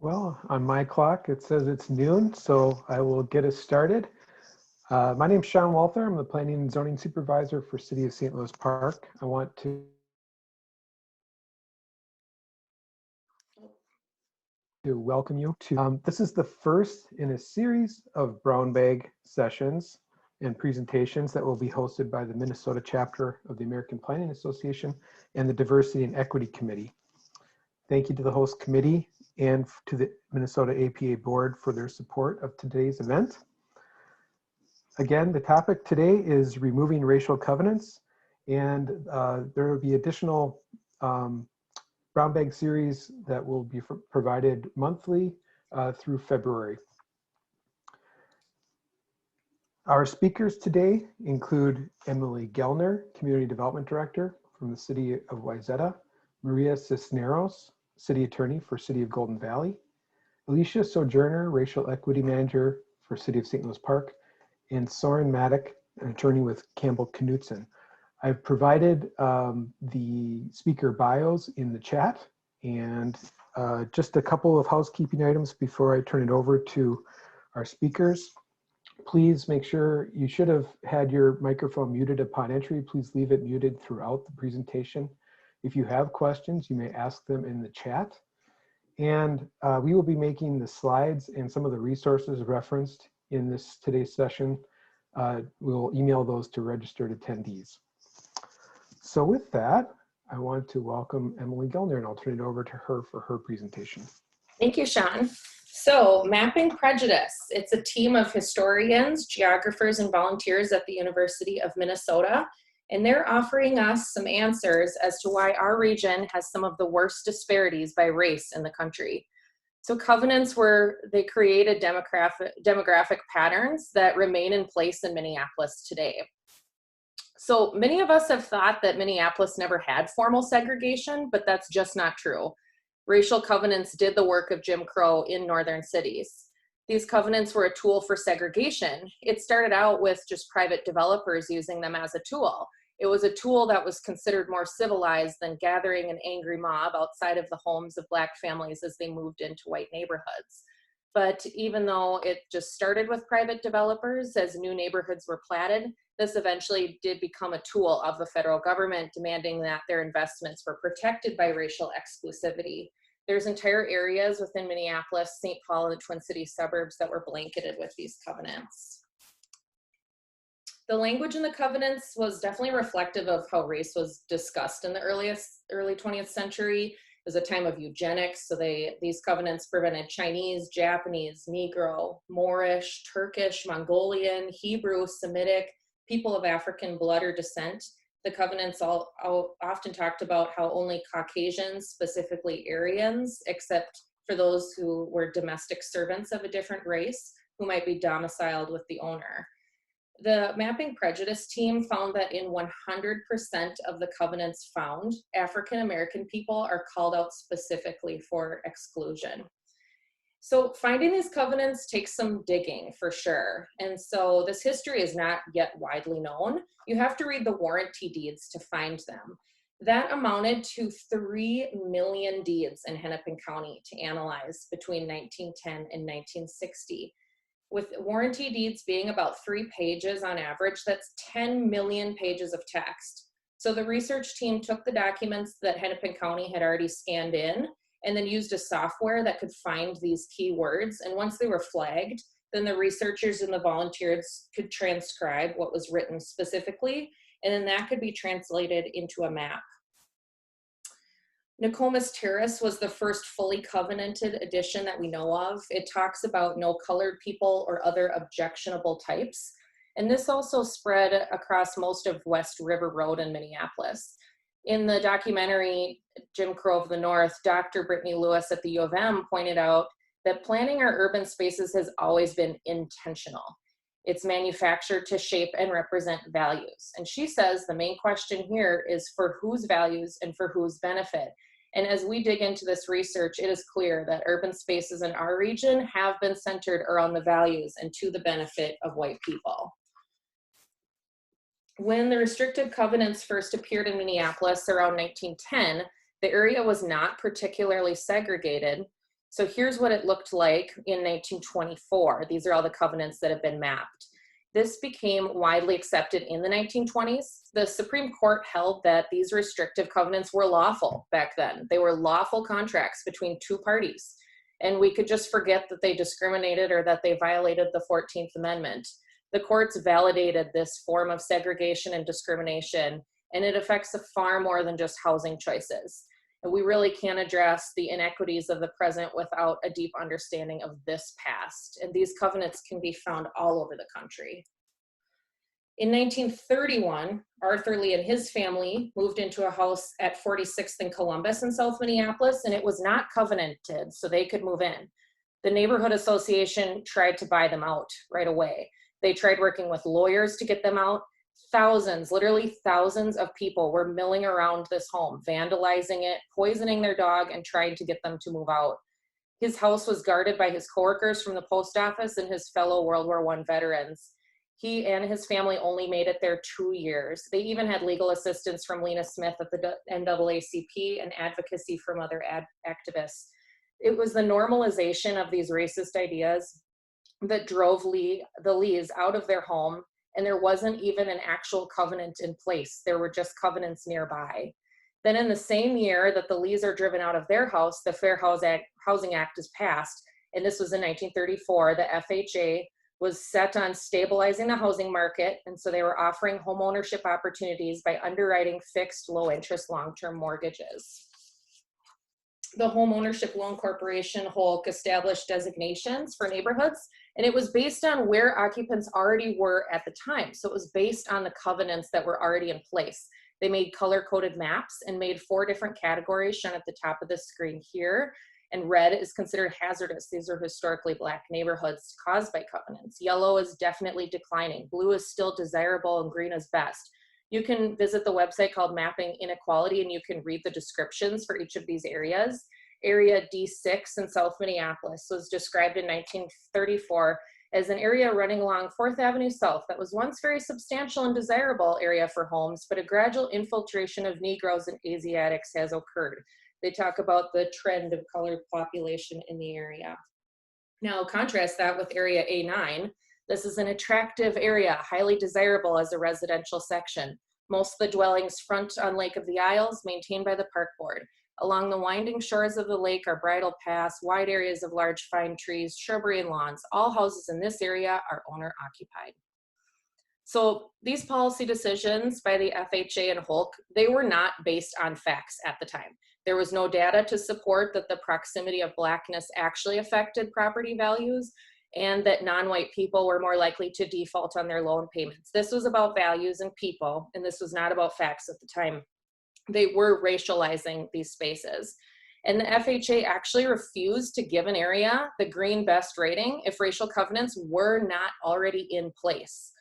Well, on my clock, it says it's noon, so I will get us started. My name is Sean Walther. I'm the Planning and Zoning Supervisor for City of St. Louis Park. I want to welcome you to, this is the first in a series of brown bag sessions and presentations that will be hosted by the Minnesota chapter of the American Planning Association and the Diversity and Equity Committee. Thank you to the host committee and to the Minnesota APA board for their support of today's event. Again, the topic today is removing racial covenants, and there will be additional brown bag series that will be provided monthly through February. Our speakers today include Emily Gellner, Community Development Director from the City of Wayzata, Maria Cisneros, City Attorney for City of Golden Valley, Alicia Sojourner, Racial Equity Manager for City of St. Louis Park, and Soren Maddock, an attorney with Campbell Knutson. I've provided the speaker bios in the chat, and just a couple of housekeeping items before I turn it over to our speakers. Please make sure you should have had your microphone muted upon entry. Please leave it muted throughout the presentation. If you have questions, you may ask them in the chat. And we will be making the slides and some of the resources referenced in today's session. We'll email those to registered attendees. So with that, I want to welcome Emily Gellner, and I'll turn it over to her for her presentation. Thank you, Sean. So, Mapping Prejudice. It's a team of historians, geographers, and volunteers at the University of Minnesota, and they're offering us some answers as to why our region has some of the worst disparities by race in the country. So covenants they created demographic patterns that remain in place in Minneapolis today. So many of us have thought that Minneapolis never had formal segregation, but that's just not true. Racial covenants did the work of Jim Crow in northern cities. These covenants were a tool for segregation. It started out with just private developers using them as a tool. It was a tool that was considered more civilized than gathering an angry mob outside of the homes of Black families as they moved into white neighborhoods. But even though it just started with private developers as new neighborhoods were platted, this eventually did become a tool of the federal government, demanding that their investments were protected by racial exclusivity. There's entire areas within Minneapolis, St. Paul, and the Twin Cities suburbs that were blanketed with these covenants. The language in the covenants was definitely reflective of how race was discussed in the early 20th century. It was a time of eugenics, so these covenants prevented Chinese, Japanese, Negro, Moorish, Turkish, Mongolian, Hebrew, Semitic, people of African blood or descent. The covenants often talked about how only Caucasians, specifically Aryans, except for those who were domestic servants of a different race, who might be domiciled with the owner. The Mapping Prejudice team found that in 100% of the covenants found, African American people are called out specifically for exclusion. So finding these covenants takes some digging for sure. And so this history is not yet widely known. You have to read the warranty deeds to find them. That amounted to 3 million deeds in Hennepin County to analyze between 1910 and 1960. With warranty deeds being about 3 pages on average, that's 10 million pages of text. So the research team took the documents that Hennepin County had already scanned in and then used a software that could find these key words. And once they were flagged, then the researchers and the volunteers could transcribe what was written specifically, and then that could be translated into a map. Nokomis Terrace was the first fully covenanted edition that we know of. It talks about no colored people or other objectionable types. And this also spread across most of West River Road in Minneapolis. In the documentary Jim Crow of the North, Dr. Brittany Lewis at the U of M pointed out that planning our urban spaces has always been intentional. It's manufactured to shape and represent values. And she says the main question here is for whose values and for whose benefit. And as we dig into this research, it is clear that urban spaces in our region have been centered around the values and to the benefit of white people. When the restrictive covenants first appeared in Minneapolis around 1910, the area was not particularly segregated. So here's what it looked like in 1924. These are all the covenants that have been mapped. This became widely accepted in the 1920s. The Supreme Court held that these restrictive covenants were lawful back then. They were lawful contracts between two parties. And we could just forget that they discriminated or that they violated the 14th Amendment. The courts validated this form of segregation and discrimination, and it affects far more than just housing choices. And we really can't address the inequities of the present without a deep understanding of this past. And these covenants can be found all over the country. In 1931, Arthur Lee and his family moved into a house at 46th and Columbus in South Minneapolis, and it was not covenanted, so they could move in. The neighborhood association tried to buy them out right away. They tried working with lawyers to get them out. Thousands, literally thousands of people were milling around this home, vandalizing it, poisoning their dog, and trying to get them to move out. His house was guarded by his coworkers from the post office and his fellow World War I veterans. He and his family only made it there 2 years. They even had legal assistance from Lena Smith at the NAACP and advocacy from other activists. It was the normalization of these racist ideas that drove the Lees out of their home, and there wasn't even an actual covenant in place. There were just covenants nearby. Then in the same year that the Lees are driven out of their house, the Fair Housing Act is passed, and this was in 1934. The FHA was set on stabilizing the housing market, and so they were offering home ownership opportunities by underwriting fixed low-interest long-term mortgages. The Home Ownership Loan Corporation, HOLC, established designations for neighborhoods, and it was based on where occupants already were at the time. So it was based on the covenants that were already in place. They made color-coded maps and made 4 different categories shown at the top of the screen here. And red is considered hazardous. These are historically Black neighborhoods caused by covenants. Yellow is definitely declining. Blue is still desirable, and green is best. You can visit the website called Mapping Inequality, and you can read the descriptions for each of these areas. Area D6 in South Minneapolis was described in 1934 as an area running along 4th Avenue South that was once very substantial and desirable area for homes, but a gradual infiltration of Negroes and Asiatics has occurred. They talk about the trend of colored population in the area. Now contrast that with area A9. This is an attractive area, highly desirable as a residential section. Most of the dwellings front on Lake of the Isles, maintained by the Park Board. Along the winding shores of the lake are bridle paths, wide areas of large fine trees, shrubbery, and lawns. All houses in this area are owner occupied. So these policy decisions by the FHA and HOLC, they were not based on facts at the time. There was no data to support that the proximity of Blackness actually affected property values, and that non-white people were more likely to default on their loan payments. This was about values and people, and this was not about facts at the time. They were racializing these spaces. And the FHA actually refused to give an area the green best rating if racial covenants were not already in place.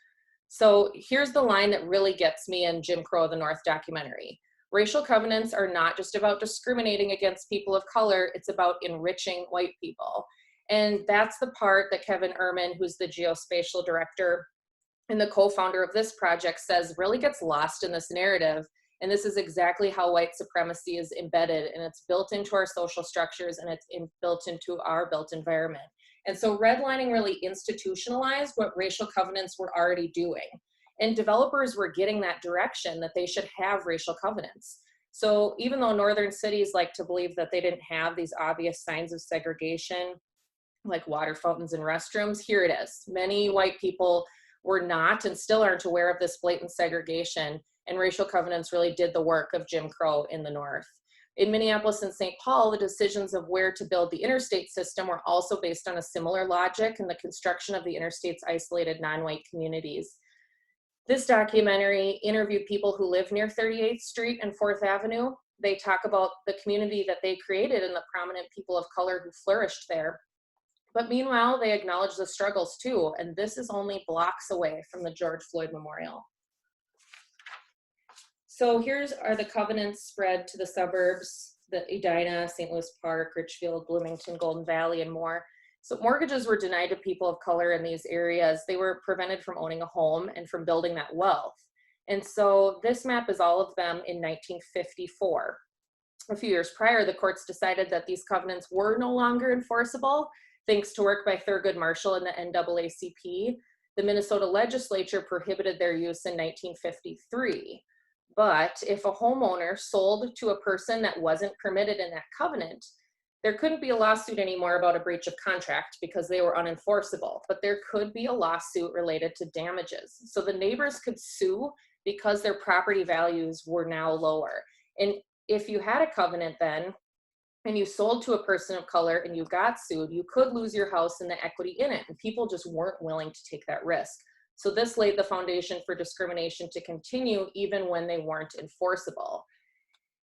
So here's the line that really gets me in Jim Crow of the North documentary. Racial covenants are not just about discriminating against people of color, it's about enriching white people. And that's the part that Kevin Ehrman, who's the geospatial director and the co-founder of this project, says really gets lost in this narrative. And this is exactly how white supremacy is embedded, and it's built into our social structures, and it's built into our built environment. And so redlining really institutionalized what racial covenants were already doing. And developers were getting that direction that they should have racial covenants. So even though northern cities like to believe that they didn't have these obvious signs of segregation, like water fountains and restrooms, here it is. Many white people were not and still aren't aware of this blatant segregation, and racial covenants really did the work of Jim Crow in the North. In Minneapolis and St. Paul, the decisions of where to build the interstate system were also based on a similar logic, and the construction of the interstates isolated non-white communities. This documentary interviewed people who live near 38th Street and 4th Avenue. They talk about the community that they created and the prominent people of color who flourished there. But meanwhile, they acknowledge the struggles too, and this is only blocks away from the George Floyd Memorial. So here's are the covenants spread to the suburbs, the Edina, St. Louis Park, Richfield, Bloomington, Golden Valley, and more. So mortgages were denied to people of color in these areas. They were prevented from owning a home and from building that wealth. And so this map is all of them in 1954. A few years prior, the courts decided that these covenants were no longer enforceable, thanks to work by Thurgood Marshall and the NAACP. The Minnesota legislature prohibited their use in 1953. But if a homeowner sold to a person that wasn't permitted in that covenant, there couldn't be a lawsuit anymore about a breach of contract because they were unenforceable, but there could be a lawsuit related to damages. So the neighbors could sue because their property values were now lower. And if you had a covenant then, and you sold to a person of color and you got sued, you could lose your house and the equity in it, and people just weren't willing to take that risk. So this laid the foundation for discrimination to continue even when they weren't enforceable.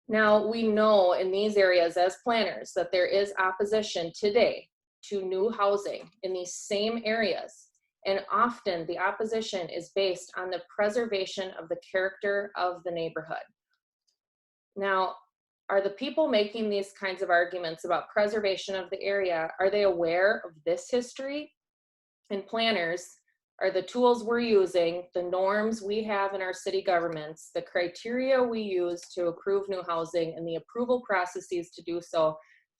Now, we know in these areas as planners that there is opposition today to new housing in these same areas. And often the opposition is based on the preservation of the character of the neighborhood. Now, are the people making these kinds of arguments about preservation of the area, are they aware of this history? And planners, are the tools we're using, the norms we have in our city governments, the criteria we use to approve new housing and the approval processes to do so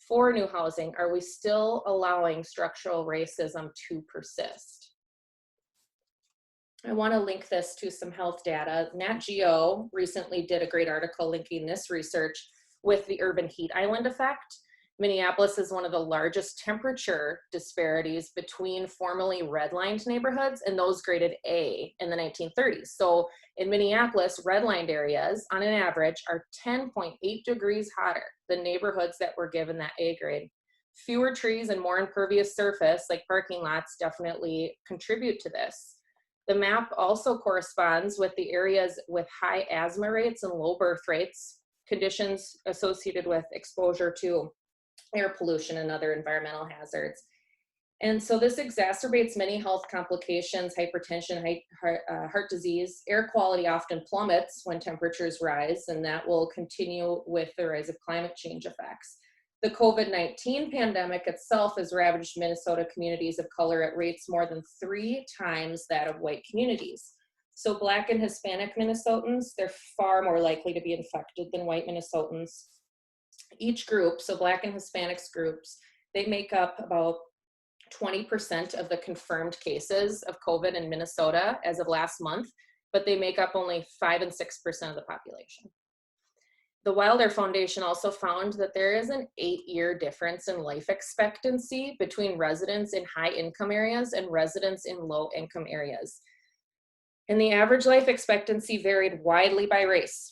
for new housing, are we still allowing structural racism to persist? I want to link this to some health data. Nat Geo recently did a great article linking this research with the urban heat island effect. Minneapolis is one of the largest temperature disparities between formerly redlined neighborhoods and those graded A in the 1930s. So in Minneapolis, redlined areas on an average are 10.8 degrees hotter than neighborhoods that were given that A grade. Fewer trees and more impervious surface like parking lots definitely contribute to this. The map also corresponds with the areas with high asthma rates and low birth rates, conditions associated with exposure to air pollution and other environmental hazards. And so this exacerbates many health complications, hypertension, heart disease. Air quality often plummets when temperatures rise, and that will continue with the rise of climate change effects. The COVID-19 pandemic itself has ravaged Minnesota communities of color at rates more than 3 times that of white communities. So Black and Hispanic Minnesotans, they're far more likely to be infected than white Minnesotans. Each group, so Black and Hispanics groups, they make up about 20% of the confirmed cases of COVID in Minnesota as of last month, but they make up only 5 and 6% of the population. The Wilder Foundation also found that there is an 8-year difference in life expectancy between residents in high income areas and residents in low income areas. And the average life expectancy varied widely by race.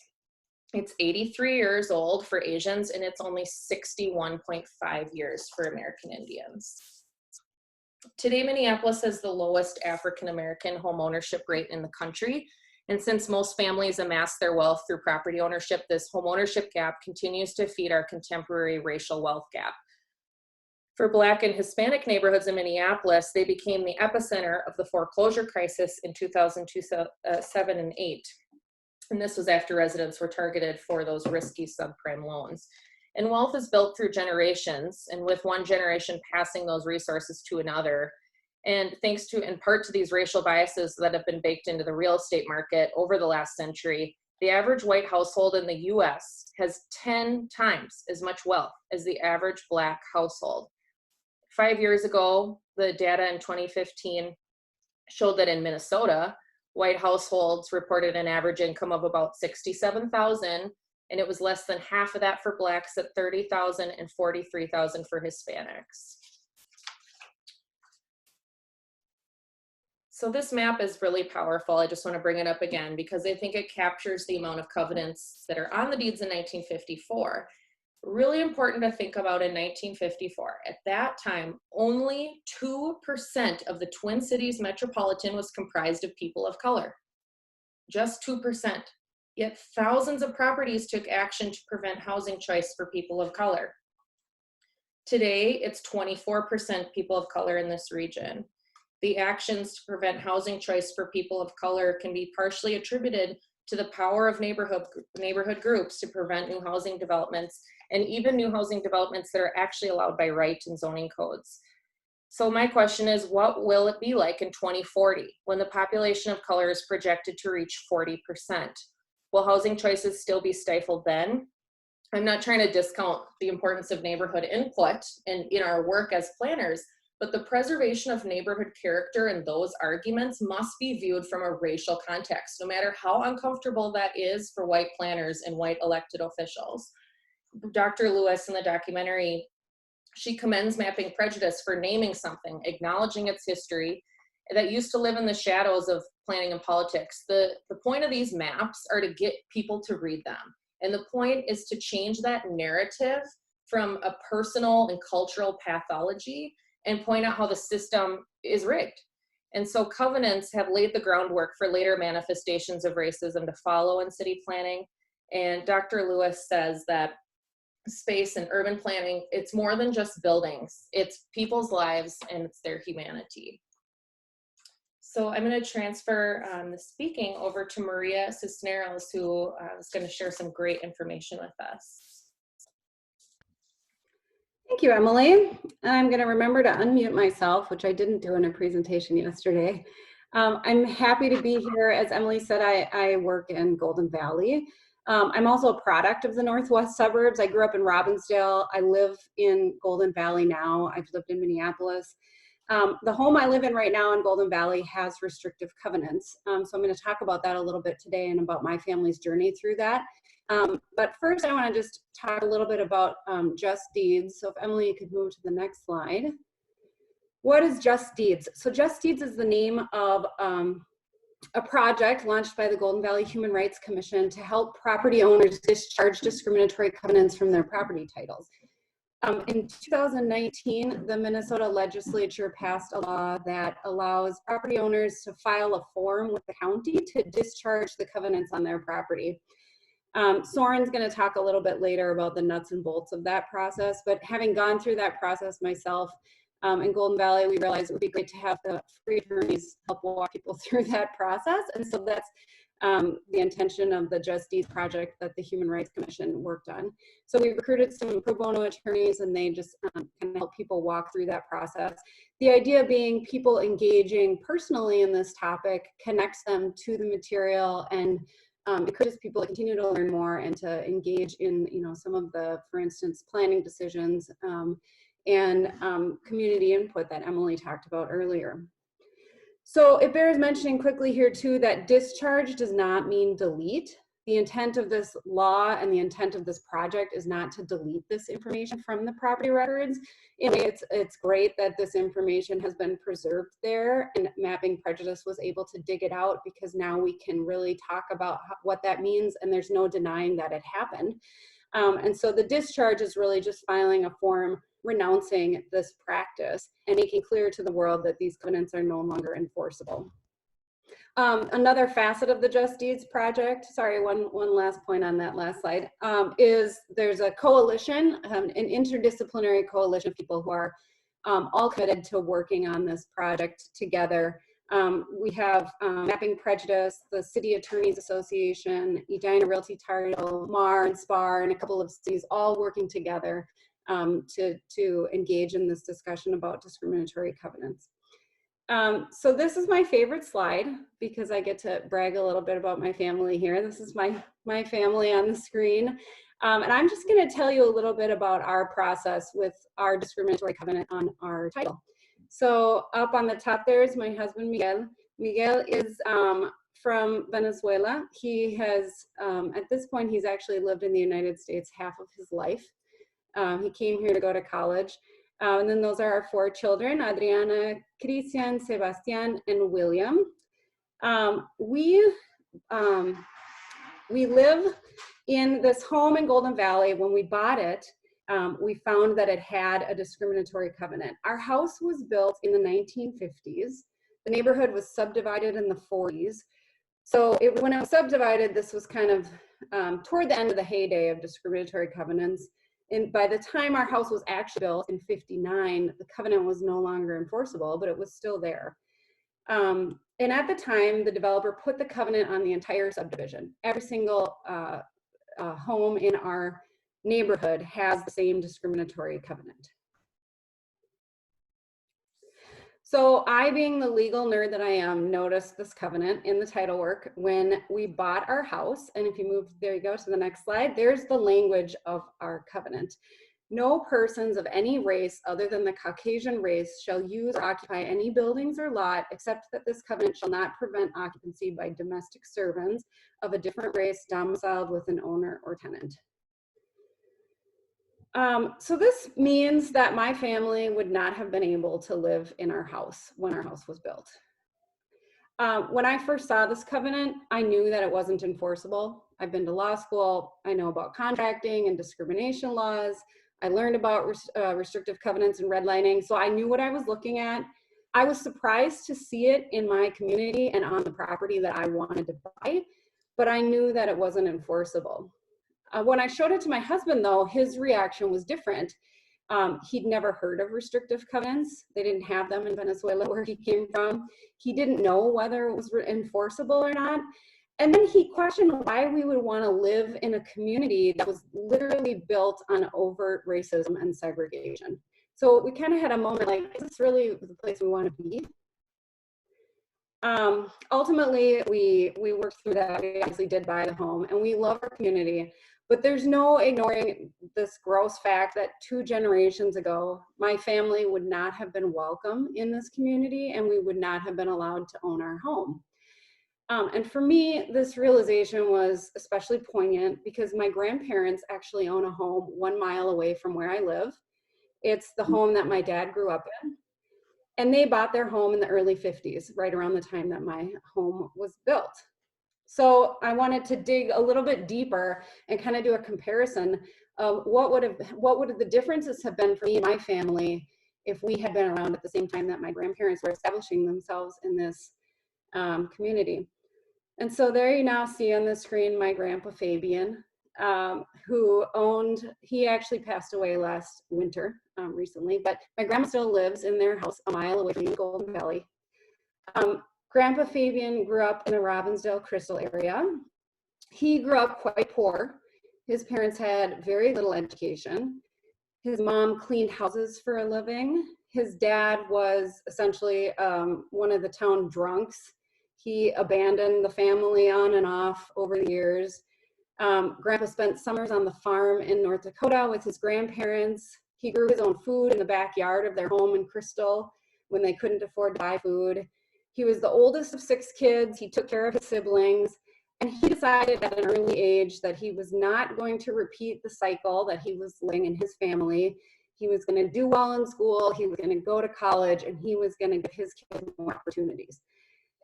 It's 83 years old for Asians, and it's only 61.5 years for American Indians. Today, Minneapolis has the lowest African American home ownership rate in the country. And since most families amass their wealth through property ownership, this home ownership gap continues to feed our contemporary racial wealth gap. For Black and Hispanic neighborhoods in Minneapolis, they became the epicenter of the foreclosure crisis in 2007 and 8. And this was after residents were targeted for those risky subprime loans. And wealth is built through generations, and with one generation passing those resources to another. And thanks to, in part to these racial biases that have been baked into the real estate market over the last century, the average white household in the US has 10 times as much wealth as the average Black household. 5 years ago, the data in 2015 showed that in Minnesota, white households reported an average income of about $67,000, and it was less than half of that for Blacks at $30,000 and $43,000 for Hispanics. So this map is really powerful. I just want to bring it up again because I think it captures the amount of covenants that are on the deeds in 1954. Really important to think about in 1954. At that time, only 2% of the Twin Cities metropolitan was comprised of people of color. Just 2%. Yet thousands of properties took action to prevent housing choice for people of color. Today, it's 24% people of color in this region. The actions to prevent housing choice for people of color can be partially attributed to the power of neighborhood groups to prevent new housing developments, and even new housing developments that are actually allowed by right in zoning codes. So my question is, what will it be like in 2040 when the population of color is projected to reach 40%? Will housing choices still be stifled then? I'm not trying to discount the importance of neighborhood input in our work as planners, but the preservation of neighborhood character and those arguments must be viewed from a racial context, no matter how uncomfortable that is for white planners and white elected officials. Dr. Lewis in the documentary, she commends Mapping Prejudice for naming something, acknowledging its history, that used to live in the shadows of planning and politics. The point of these maps are to get people to read them. And the point is to change that narrative from a personal and cultural pathology and point out how the system is rigged. And so covenants have laid the groundwork for later manifestations of racism to follow in city planning. And Dr. Lewis says that space and urban planning, it's more than just buildings. It's people's lives and it's their humanity. So I'm going to transfer the speaking over to Maria Cisneros, who is going to share some great information with us. Thank you, Emily. I'm going to remember to unmute myself, which I didn't do in a presentation yesterday. I'm happy to be here. As Emily said, I work in Golden Valley. I'm also a product of the Northwest suburbs. I grew up in Robbinsdale. I live in Golden Valley now. I've lived in Minneapolis. The home I live in right now in Golden Valley has restrictive covenants. So I'm going to talk about that a little bit today and about my family's journey through that. But first I want to just talk a little bit about Just Deeds. So if Emily, you could move to the next slide. What is Just Deeds? So Just Deeds is the name of a project launched by the Golden Valley Human Rights Commission to help property owners discharge discriminatory covenants from their property titles. In 2019, the Minnesota legislature passed a law that allows property owners to file a form with the county to discharge the covenants on their property. Soren's going to talk a little bit later about the nuts and bolts of that process, but having gone through that process myself in Golden Valley, we realized it would be great to have the free attorneys help walk people through that process. And so that's the intention of the Just Deeds project that the Human Rights Commission worked on. So we recruited some pro bono attorneys and they just kind of help people walk through that process. The idea being people engaging personally in this topic connects them to the material and encourages people to continue to learn more and to engage in, some of the, for instance, planning decisions and community input that Emily talked about earlier. So it bears mentioning quickly here too that discharge does not mean delete. The intent of this law and the intent of this project is not to delete this information from the property records. It's great that this information has been preserved there, and Mapping Prejudice was able to dig it out because now we can really talk about what that means, and there's no denying that it happened. And so the discharge is really just filing a form renouncing this practice and making clear to the world that these covenants are no longer enforceable. Another facet of the Just Deeds project, sorry, one last point on that last slide, is there's a coalition, an interdisciplinary coalition of people who are all committed to working on this project together. We have Mapping Prejudice, the City Attorneys Association, Edina Realty Title, MAR and SPAR, and a couple of cities all working together to engage in this discussion about discriminatory covenants. So this is my favorite slide because I get to brag a little bit about my family here. This is my family on the screen. And I'm just going to tell you a little bit about our process with our discriminatory covenant on our title. So up on the top there is my husband, Miguel. Miguel is from Venezuela. He has, at this point, he's actually lived in the United States half of his life. He came here to go to college. And then those are our 4 children, Adriana, Christian, Sebastian, and William. We live in this home in Golden Valley. When we bought it, we found that it had a discriminatory covenant. Our house was built in the 1950s. The neighborhood was subdivided in the 40s. So when it was subdivided, this was kind of toward the end of the heyday of discriminatory covenants. And by the time our house was actually built in '59, the covenant was no longer enforceable, but it was still there. And at the time, the developer put the covenant on the entire subdivision. Every single home in our neighborhood has the same discriminatory covenant. So I, being the legal nerd that I am, noticed this covenant in the title work when we bought our house. And if you move, there you go to the next slide, there's the language of our covenant. No persons of any race other than the Caucasian race shall use or occupy any buildings or lot, except that this covenant shall not prevent occupancy by domestic servants of a different race domiciled with an owner or tenant. So this means that my family would not have been able to live in our house when our house was built. When I first saw this covenant, I knew that it wasn't enforceable. I've been to law school. I know about contracting and discrimination laws. I learned about restrictive covenants and redlining, so I knew what I was looking at. I was surprised to see it in my community and on the property that I wanted to buy, but I knew that it wasn't enforceable. When I showed it to my husband, though, his reaction was different. He'd never heard of restrictive covenants. They didn't have them in Venezuela, where he came from. He didn't know whether it was enforceable or not. And then he questioned why we would want to live in a community that was literally built on overt racism and segregation. So we kind of had a moment like, is this really the place we want to be? Ultimately, we worked through that. We obviously did buy the home, and we love our community. But there's no ignoring this gross fact that 2 generations ago, my family would not have been welcome in this community, and we would not have been allowed to own our home. And for me, this realization was especially poignant because my grandparents actually own a home 1 mile away from where I live. It's the home that my dad grew up in. And they bought their home in the early 50s, right around the time that my home was built. So I wanted to dig a little bit deeper and kind of do a comparison of what would the differences have been for me and my family if we had been around at the same time that my grandparents were establishing themselves in this community. And so there you now see on the screen my grandpa Fabian, he actually passed away last winter recently, but my grandma still lives in their house a mile away from the Golden Valley. Grandpa Fabian grew up in the Robbinsdale Crystal area. He grew up quite poor. His parents had very little education. His mom cleaned houses for a living. His dad was essentially one of the town drunks. He abandoned the family on and off over the years. Grandpa spent summers on the farm in North Dakota with his grandparents. He grew his own food in the backyard of their home in Crystal when they couldn't afford to buy food. He was the oldest of 6 kids. He took care of his siblings, and he decided at an early age that he was not going to repeat the cycle that he was living in his family. He was going to do well in school, he was going to go to college, and he was going to give his kids more opportunities.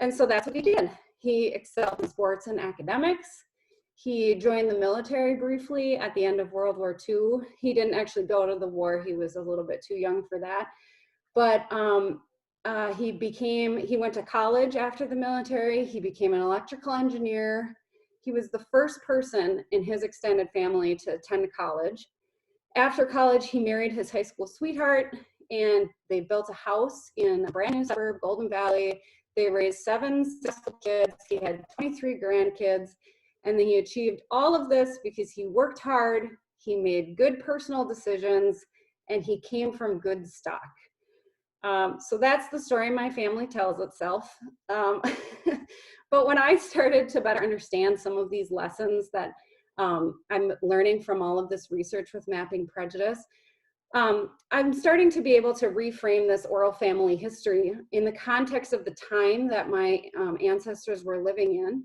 And so that's what he did. He excelled in sports and academics. He joined the military briefly at the end of World War II. He didn't actually go to the war. He was a little bit too young for that. But he went to college after the military. He became an electrical engineer. He was the first person in his extended family to attend college. After college, he married his high school sweetheart, and they built a house in a brand new suburb, Golden Valley. They raised 7 successful kids. He had 23 grandkids. And then he achieved all of this because he worked hard, he made good personal decisions, and he came from good stock. So that's the story my family tells itself. But when I started to better understand some of these lessons that I'm learning from all of this research with Mapping Prejudice, I'm starting to be able to reframe this oral family history in the context of the time that my ancestors were living in.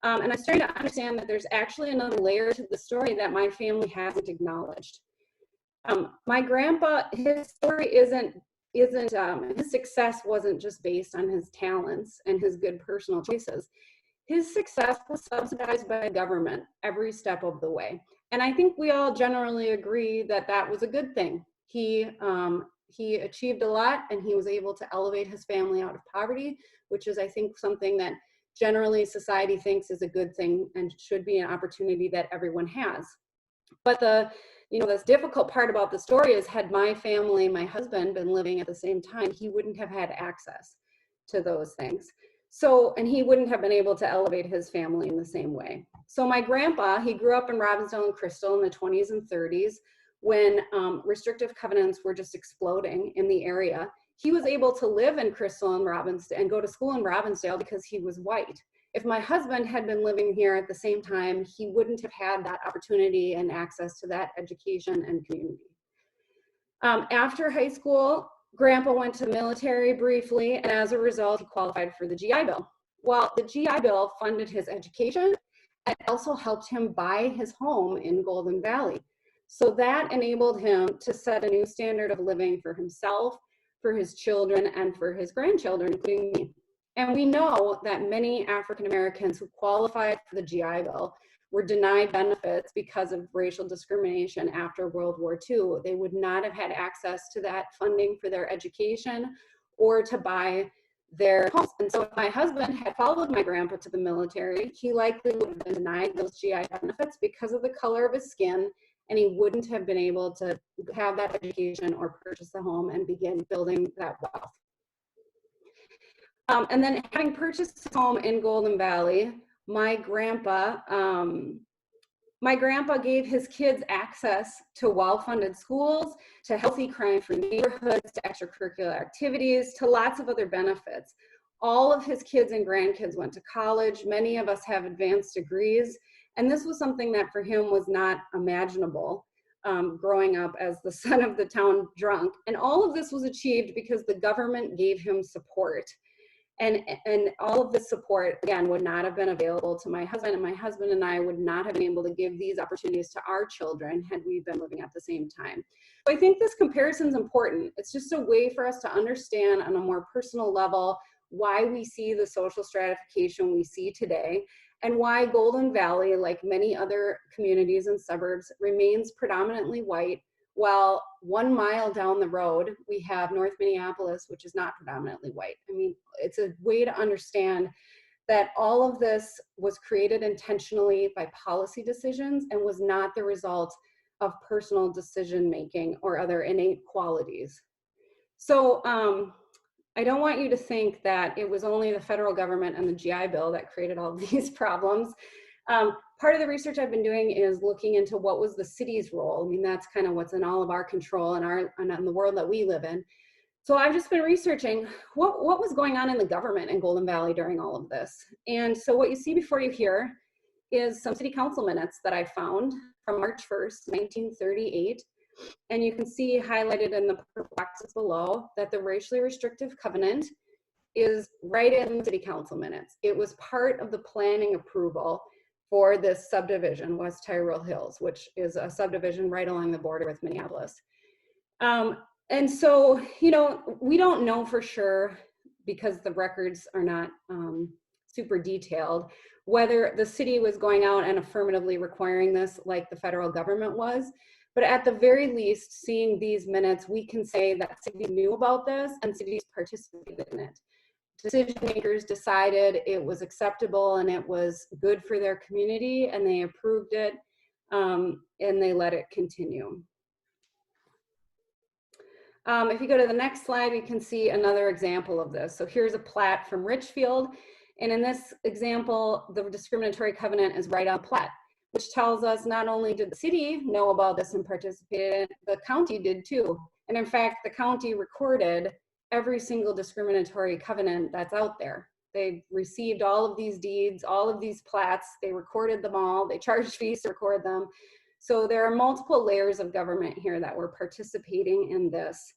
And I'm starting to understand that there's actually another layer to the story that my family hasn't acknowledged. My grandpa, his story his success wasn't just based on his talents and his good personal choices. His success was subsidized by the government every step of the way. And I think we all generally agree that that was a good thing. He achieved a lot, and he was able to elevate his family out of poverty, which is, I think, something that generally society thinks is a good thing and should be an opportunity that everyone has. But this difficult part about the story is, had my family, my husband, been living at the same time, he wouldn't have had access to those things. So, and he wouldn't have been able to elevate his family in the same way. So my grandpa, he grew up in Robbinsdale and Crystal in the 20s and 30s when restrictive covenants were just exploding in the area. he was able to live in Crystal and Robbinsdale and go to school in Robbinsdale because he was white. If my husband had been living here at the same time, he wouldn't have had that opportunity and access to that education and community. After high school, Grandpa went to the military briefly, and as a result, he qualified for the GI Bill. Well, the GI Bill funded his education and also helped him buy his home in Golden Valley. So that enabled him to set a new standard of living for himself, for his children, and for his grandchildren, including me. And we know that many African Americans who qualified for the GI Bill were denied benefits because of racial discrimination after World War II. They would not have had access to that funding for their education or to buy their homes. And so if my husband had followed my grandpa to the military, he likely would have been denied those GI benefits because of the color of his skin, and he wouldn't have been able to have that education or purchase a home and begin building that wealth. And then having purchased his home in Golden Valley, my grandpa gave his kids access to well-funded schools, to healthy crime-free neighborhoods, to extracurricular activities, to lots of other benefits. All of his kids and grandkids went to college. Many of us have advanced degrees. And this was something that for him was not imaginable growing up as the son of the town drunk. And all of this was achieved because the government gave him support. And all of this support, again, would not have been available to my husband, and my husband and I would not have been able to give these opportunities to our children had we been living at the same time. So I think this comparison is important. It's just a way for us to understand on a more personal level why we see the social stratification we see today, and why Golden Valley, like many other communities and suburbs, remains predominantly white, while 1 mile down the road, we have North Minneapolis, which is not predominantly white. I mean, it's a way to understand that all of this was created intentionally by policy decisions and was not the result of personal decision-making or other innate qualities. So I don't want you to think that it was only the federal government and the GI Bill that created all these problems. Part of the research I've been doing is looking into what was the city's role. I mean, that's kind of what's in all of our control and in the world that we live in. So I've just been researching what was going on in the government in Golden Valley during all of this. And so what you see before you here is some city council minutes that I found from March 1st, 1938. And you can see highlighted in the purple boxes below that the racially restrictive covenant is right in the city council minutes. It was part of the planning approval for this subdivision, West Tyrrell Hills, which is a subdivision right along the border with Minneapolis. And so, you know, we don't know for sure, because the records are not super detailed, whether the city was going out and affirmatively requiring this like the federal government was. But at the very least, seeing these minutes, we can say that cities knew about this and cities participated in it. Decision makers decided it was acceptable and it was good for their community, and they approved it, and they let it continue. If you go to the next slide, we can see another example of this. So here's a plat from Richfield, and in this example, the discriminatory covenant is right on plat, which tells us not only did the city know about this and participate in it, the county did too. And in fact, the county recorded every single discriminatory covenant that's out there. They received all of these deeds, all of these plats, they recorded them all, they charged fees to record them. So there are multiple layers of government here that were participating in this.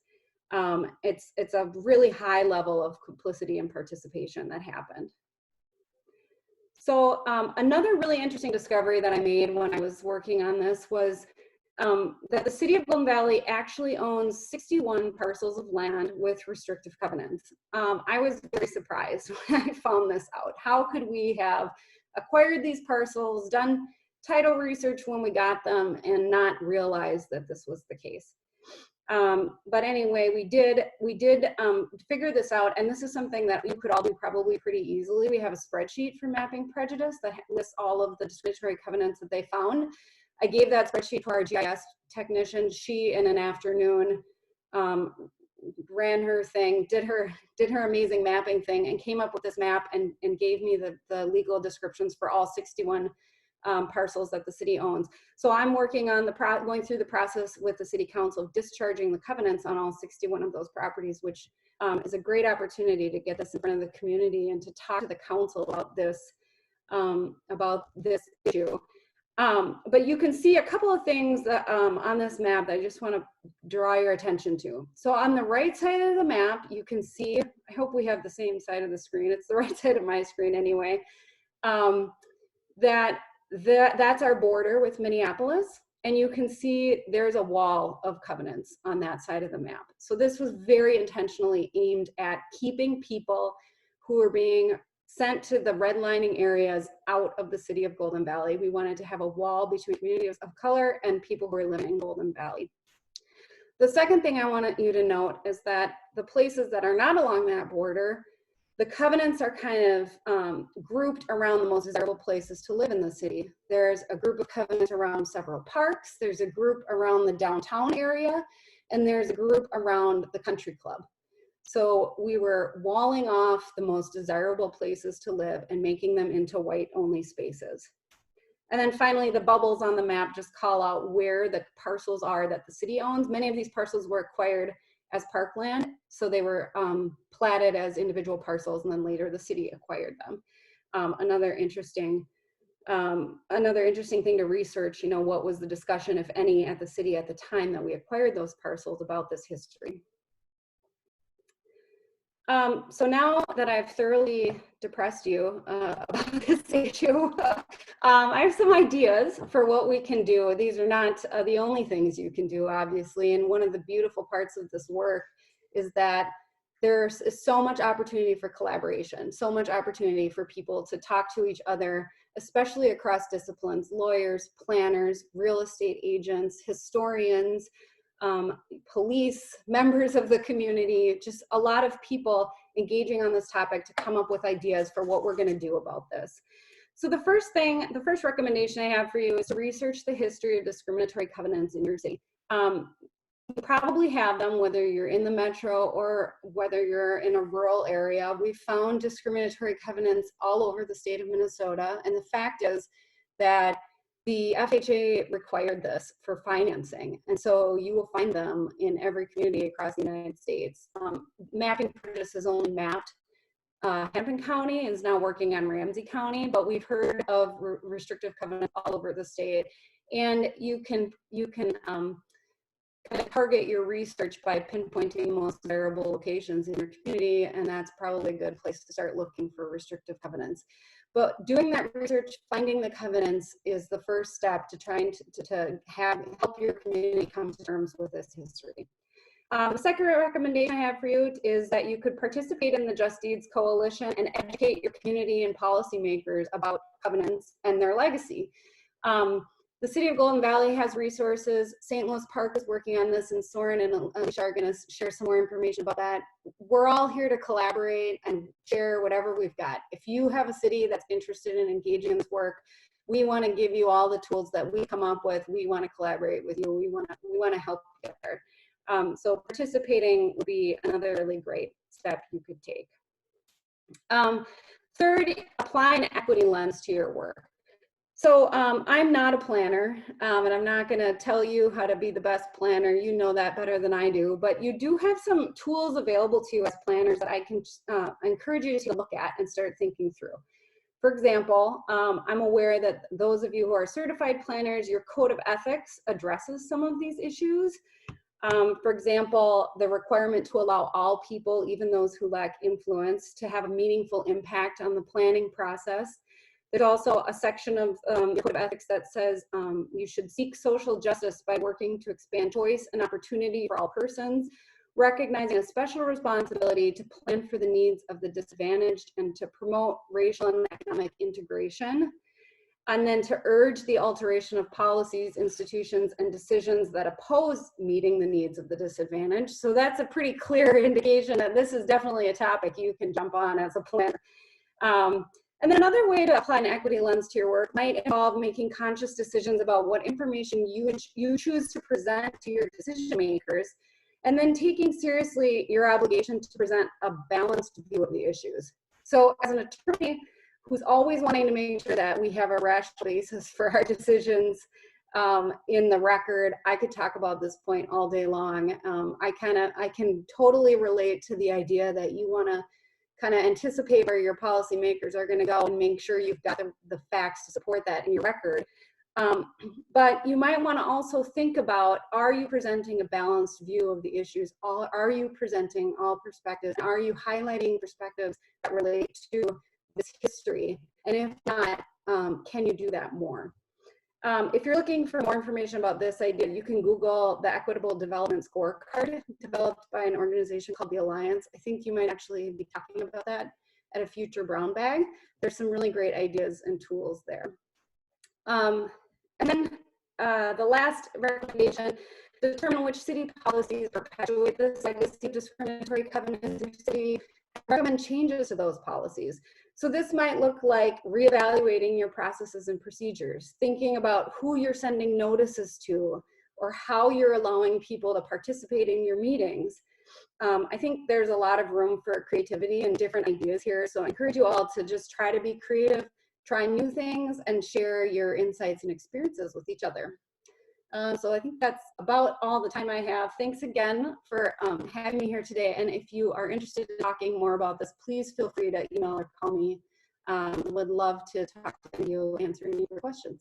It's a really high level of complicity and participation that happened. So another really interesting discovery that I made when I was working on this was that the city of Golden Valley actually owns 61 parcels of land with restrictive covenants. I was very surprised when I found this out. How could we have acquired these parcels, done title research when we got them, and not realize that this was the case? But anyway, we did figure this out, and this is something that you could all do probably pretty easily. We have a spreadsheet for mapping prejudice that lists all of the discriminatory covenants that they found. I gave that spreadsheet to our GIS technician. She, in an afternoon, ran her thing, did her amazing mapping thing, and came up with this map and gave me the legal descriptions for all 61 parcels that the city owns. So I'm working on going through the process with the city council of discharging the covenants on all 61 of those properties, which is a great opportunity to get this in front of the community and to talk to the council about this issue. But you can see a couple of things that, on this map that I just want to draw your attention to. So on the right side of the map, you can see, I hope we have the same side of the screen. It's the right side of my screen anyway. That's our border with Minneapolis. And you can see there's a wall of covenants on that side of the map. So this was very intentionally aimed at keeping people who are being sent to the redlining areas out of the city of Golden Valley. We wanted to have a wall between communities of color and people who are living in Golden Valley. The second thing I want you to note is that the places that are not along that border, the covenants are kind of grouped around the most desirable places to live in the city. There's a group of covenants around several parks, there's a group around the downtown area, and there's a group around the country club. So we were walling off the most desirable places to live and making them into white-only spaces. And then finally, the bubbles on the map just call out where the parcels are that the city owns. Many of these parcels were acquired as parkland, so they were platted as individual parcels, and then later the city acquired them. Another interesting thing to research, you know, what was the discussion, if any, at the city at the time that we acquired those parcels about this history. So now that I've thoroughly depressed you about this issue, I have some ideas for what we can do. These are not the only things you can do, obviously, and one of the beautiful parts of this work is that there's so much opportunity for collaboration, so much opportunity for people to talk to each other, especially across disciplines, lawyers, planners, real estate agents, historians, police, members of the community, just a lot of people engaging on this topic to come up with ideas for what we're going to do about this. So the first recommendation I have for you is to research the history of discriminatory covenants in your city. You probably have them, whether you're in the metro or whether you're in a rural area. We found discriminatory covenants all over the state of Minnesota, and the fact is that the FHA required this for financing, and so you will find them in every community across the United States. Mapping Prejudice has only mapped Hennepin County, is now working on Ramsey County, but we've heard of restrictive covenants all over the state, and you can kind of target your research by pinpointing the most desirable locations in your community, and that's probably a good place to start looking for restrictive covenants. But doing that research, finding the covenants, is the first step to trying to help your community come to terms with this history. The second recommendation I have for you is that you could participate in the Just Deeds Coalition and educate your community and policymakers about covenants and their legacy. The City of Golden Valley has resources. St. Louis Park is working on this, and Soren and Alicia are going to share some more information about that. We're all here to collaborate and share whatever we've got. If you have a city that's interested in engaging in this work, we want to give you all the tools that we come up with. We want to collaborate with you. We want to help you get there. So participating would be another really great step you could take. Third, apply an equity lens to your work. So I'm not a planner, and I'm not going to tell you how to be the best planner. You know that better than I do, but you do have some tools available to you as planners that I can encourage you to take a look at and start thinking through. For example, I'm aware that those of you who are certified planners, your code of ethics addresses some of these issues. For example, the requirement to allow all people, even those who lack influence, to have a meaningful impact on the planning process. There's also a section of the Code of Ethics that says you should seek social justice by working to expand choice and opportunity for all persons, recognizing a special responsibility to plan for the needs of the disadvantaged and to promote racial and economic integration, and then to urge the alteration of policies, institutions, and decisions that oppose meeting the needs of the disadvantaged. So that's a pretty clear indication that this is definitely a topic you can jump on as a planner. And then another way to apply an equity lens to your work might involve making conscious decisions about what information you choose to present to your decision makers, and then taking seriously your obligation to present a balanced view of the issues. So as an attorney who's always wanting to make sure that we have a rational basis for our decisions, in the record. I could talk about this point all day long. I can totally relate to the idea that you want to kind of anticipate where your policymakers are going to go and make sure you've got the facts to support that in your record. But you might want to also think about, are you presenting a balanced view of the issues? Are you presenting all perspectives? Are you highlighting perspectives that relate to this history? And if not, can you do that more? If you're looking for more information about this idea, you can Google the Equitable Development Scorecard developed by an organization called the Alliance. I think you might actually be talking about that at a future brown bag. There's some really great ideas and tools there. And then the last recommendation, determine which city policies perpetuate this legacy of discriminatory covenants in your city. Recommend changes to those policies. So this might look like reevaluating your processes and procedures, thinking about who you're sending notices to, or how you're allowing people to participate in your meetings. I think there's a lot of room for creativity and different ideas here. So I encourage you all to just try to be creative, try new things, and share your insights and experiences with each other. So I think that's about all the time I have. Thanks again for having me here today. And if you are interested in talking more about this, please feel free to email or call me. Would love to talk to you, answer any of your questions.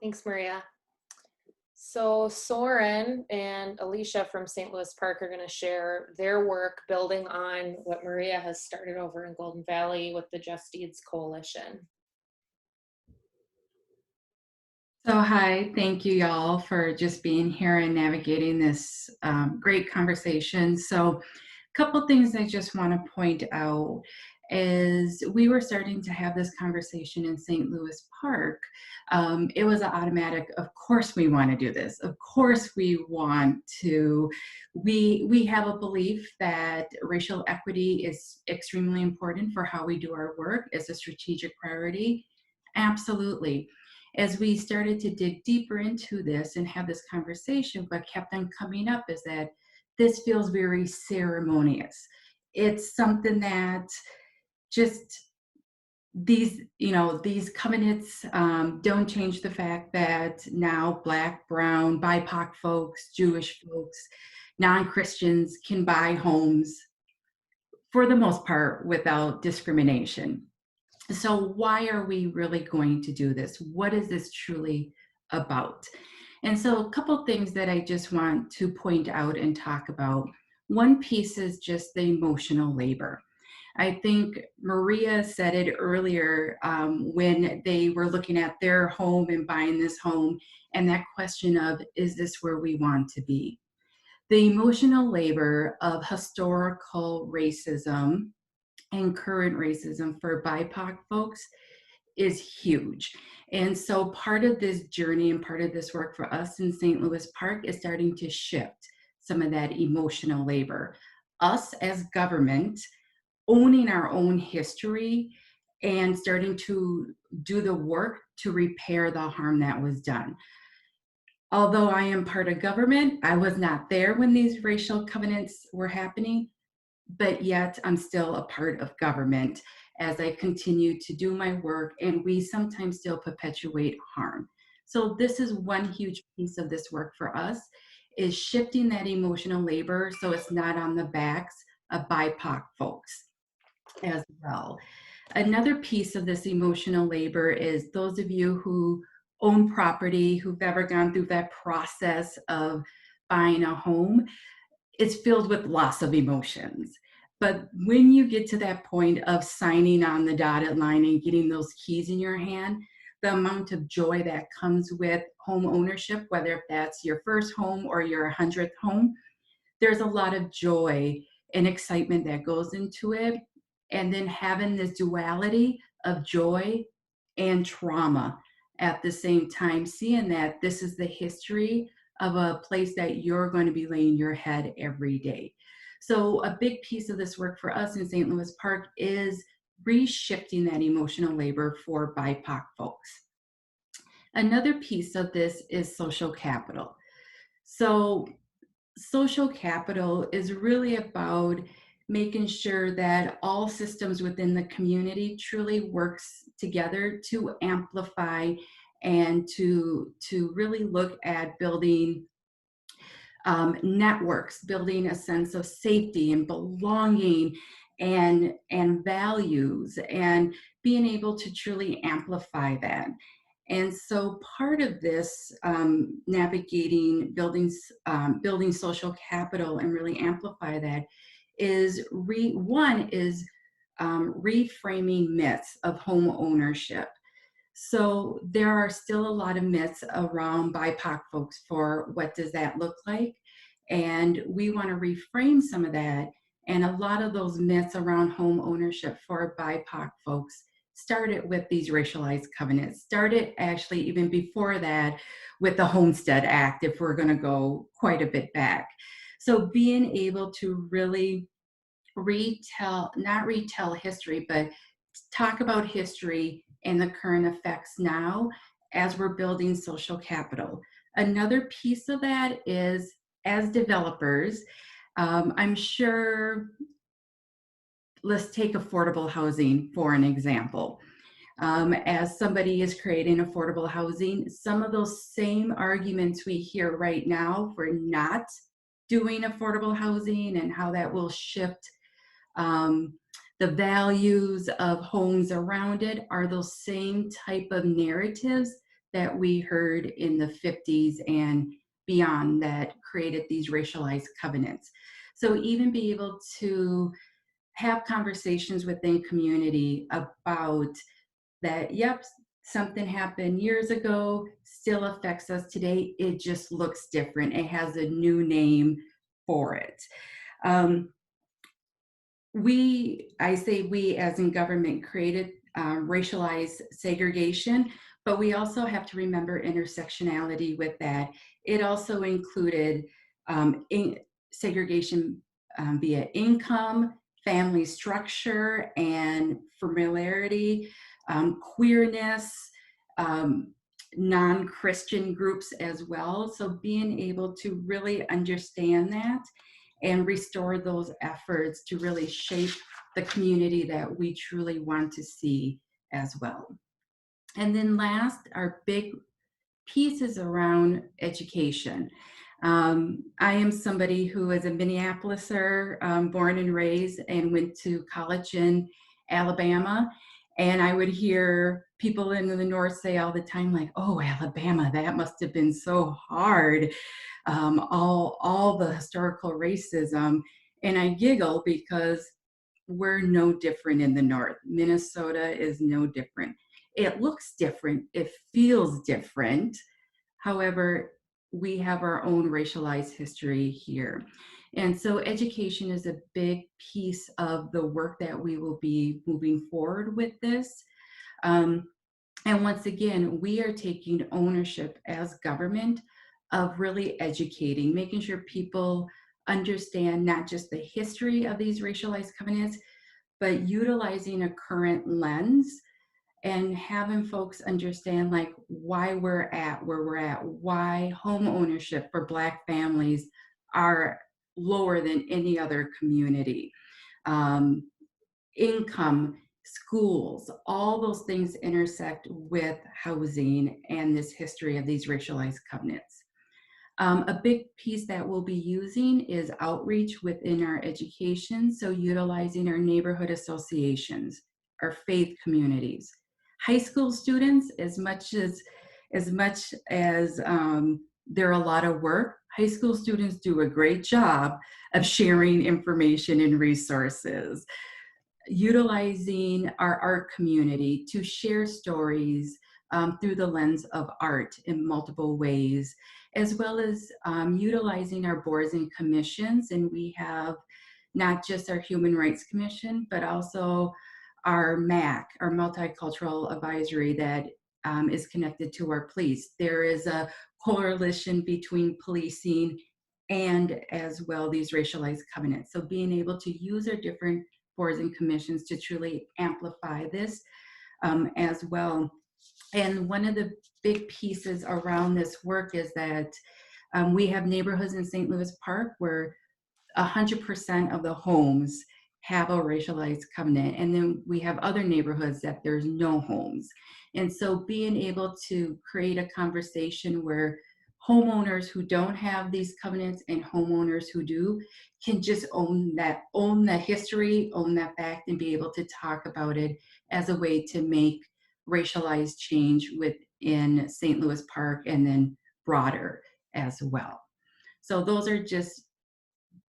Thanks, Maria. So Soren and Alicia from St. Louis Park are going to share their work building on what Maria has started over in Golden Valley with the Just Deeds Coalition. So hi, thank you y'all for just being here and navigating this great conversation. So a couple things I just want to point out is we were starting to have this conversation in St. Louis Park. It was an automatic, of course we want to do this. Of course we want to. We have a belief that racial equity is extremely important for how we do our work as a strategic priority. Absolutely. As we started to dig deeper into this and have this conversation, what kept on coming up is that this feels very ceremonious. It's something that just these covenants don't change the fact that now Black, Brown, BIPOC folks, Jewish folks, non-Christians can buy homes for the most part without discrimination. So why are we really going to do this? What is this truly about? And so a couple things that I just want to point out and talk about. One piece is just the emotional labor. I think Maria said it earlier when they were looking at their home and buying this home, and that question of, is this where we want to be? The emotional labor of historical racism and current racism for BIPOC folks is huge. And so part of this journey and part of this work for us in St. Louis Park is starting to shift some of that emotional labor. Us as government owning our own history and starting to do the work to repair the harm that was done. Although I am part of government, I was not there when these racial covenants were happening, but yet I'm still a part of government as I continue to do my work, and we sometimes still perpetuate harm. So this is one huge piece of this work for us, is shifting that emotional labor so it's not on the backs of BIPOC folks as well. Another piece of this emotional labor is those of you who own property, who've ever gone through that process of buying a home, it's filled with lots of emotions. But when you get to that point of signing on the dotted line and getting those keys in your hand, the amount of joy that comes with home ownership, whether that's your first home or your 100th home, there's a lot of joy and excitement that goes into it. And then having this duality of joy and trauma at the same time, seeing that this is the history of a place that you're going to be laying your head every day. So a big piece of this work for us in St. Louis Park is reshifting that emotional labor for BIPOC folks. Another piece of this is social capital. So social capital is really about making sure that all systems within the community truly works together to amplify and to really look at building networks, building a sense of safety and belonging and values, and being able to truly amplify that. And so part of this navigating building social capital and really amplify that is reframing myths of home ownership. So there are still a lot of myths around BIPOC folks for what does that look like. And we want to reframe some of that. And a lot of those myths around home ownership for BIPOC folks started with these racialized covenants, started actually even before that with the Homestead Act, if we're going to go quite a bit back. So being able to really not retell history, but talk about history and the current effects now as we're building social capital. Another piece of that is, as developers, I'm sure, let's take affordable housing for an example. As somebody is creating affordable housing, some of those same arguments we hear right now for not doing affordable housing and how that will shift the values of homes around it are those same type of narratives that we heard in the 50s and beyond that created these racialized covenants. So even be able to have conversations within community about that, yep, something happened years ago, still affects us today, it just looks different. It has a new name for it. I say we as in government created racialized segregation, but we also have to remember intersectionality with that. It also included segregation via income, family structure, and familiarity, queerness, non-Christian groups as well. So being able to really understand that and restore those efforts to really shape the community that we truly want to see as well. And then last, our big pieces around education. I am somebody who is a Minneapoliser, born and raised, and went to college in Alabama. And I would hear people in the North say all the time, like, oh, Alabama, that must have been so hard. All the historical racism. And I giggle because we're no different in the North. Minnesota is no different. It looks different. It feels different. However, we have our own racialized history here. And so education is a big piece of the work that we will be moving forward with this. And once again, we are taking ownership as government of really educating, making sure people understand not just the history of these racialized covenants, but utilizing a current lens and having folks understand like why we're at where we're at, why home ownership for Black families are lower than any other community. Income, schools, all those things intersect with housing and this history of these racialized covenants. A big piece that we'll be using is outreach within our education, so utilizing our neighborhood associations, our faith communities. High school students, as much as they're a lot of work, high school students do a great job of sharing information and resources. Utilizing our art community to share stories through the lens of art in multiple ways, as well as utilizing our boards and commissions. And we have not just our Human Rights Commission, but also our MAC, our Multicultural Advisory that is connected to our police. There is a coalition between policing and as well these racialized covenants. So being able to use our different boards and commissions to truly amplify this as well. And one of the big pieces around this work is that we have neighborhoods in St. Louis Park where 100% of the homes have a racialized covenant. And then we have other neighborhoods that there's no homes. And so being able to create a conversation where homeowners who don't have these covenants and homeowners who do can just own the history, own that fact, and be able to talk about it as a way to make racialized change within St. Louis Park and then broader as well. So those are just,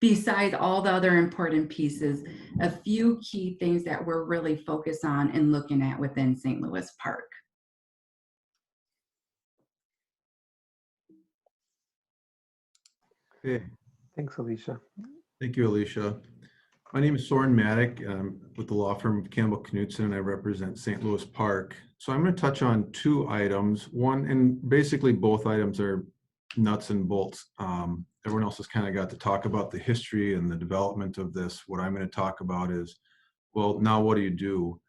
besides all the other important pieces, a few key things that we're really focused on and looking at within St. Louis Park. Okay, Thanks, Alicia. thank you, Alicia. My name is Soren Maddock. I'm with the law firm of Campbell Knutson, and I represent St. Louis Park. So I'm going to touch on two items. One, and basically both items are nuts and bolts. Everyone else has kind of got to talk about the history and the development of this. What I'm going to talk about is, well, now what do you do?